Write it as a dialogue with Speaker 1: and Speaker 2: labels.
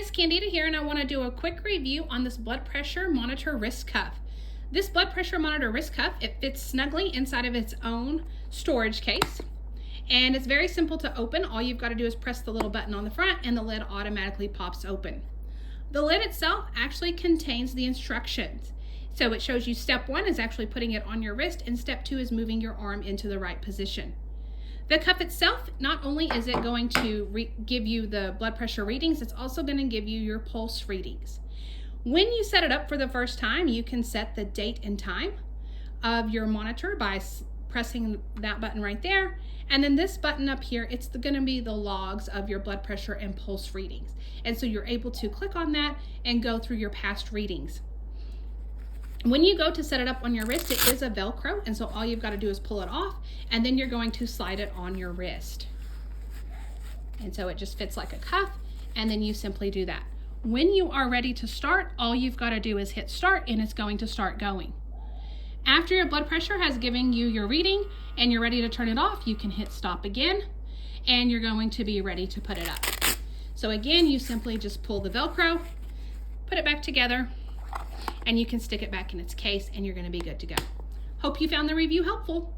Speaker 1: guys, Candida here, and I want to do a quick review on this blood pressure monitor wrist cuff. This blood pressure monitor wrist cuff, it fits snugly inside of its own storage case, and it's very simple to open. All you've got to do is press the little button on the front and the lid automatically pops open. The lid itself actually contains the instructions. So it shows you step 1 is actually putting it on your wrist, and step 2 is moving your arm into the right position. The cuff itself, not only is it going to give you the blood pressure readings, it's also going to give you your pulse readings. When you set it up for the first time, you can set the date and time of your monitor by pressing that button right there. And then this button up here, it's going to be the logs of your blood pressure and pulse readings. And so you're able to click on that and go through your past readings. When you go to set it up on your wrist, it is a Velcro, and so all you've got to do is pull it off, and then you're going to slide it on your wrist. And so it just fits like a cuff, and then you simply do that. When you are ready to start, all you've got to do is hit start, and it's going to start going. After your blood pressure has given you your reading and you're ready to turn it off, you can hit stop again, and you're going to be ready to put it up. So again, you simply just pull the Velcro, put it back together, and you can stick it back in its case, and you're going to be good to go. Hope you found the review helpful.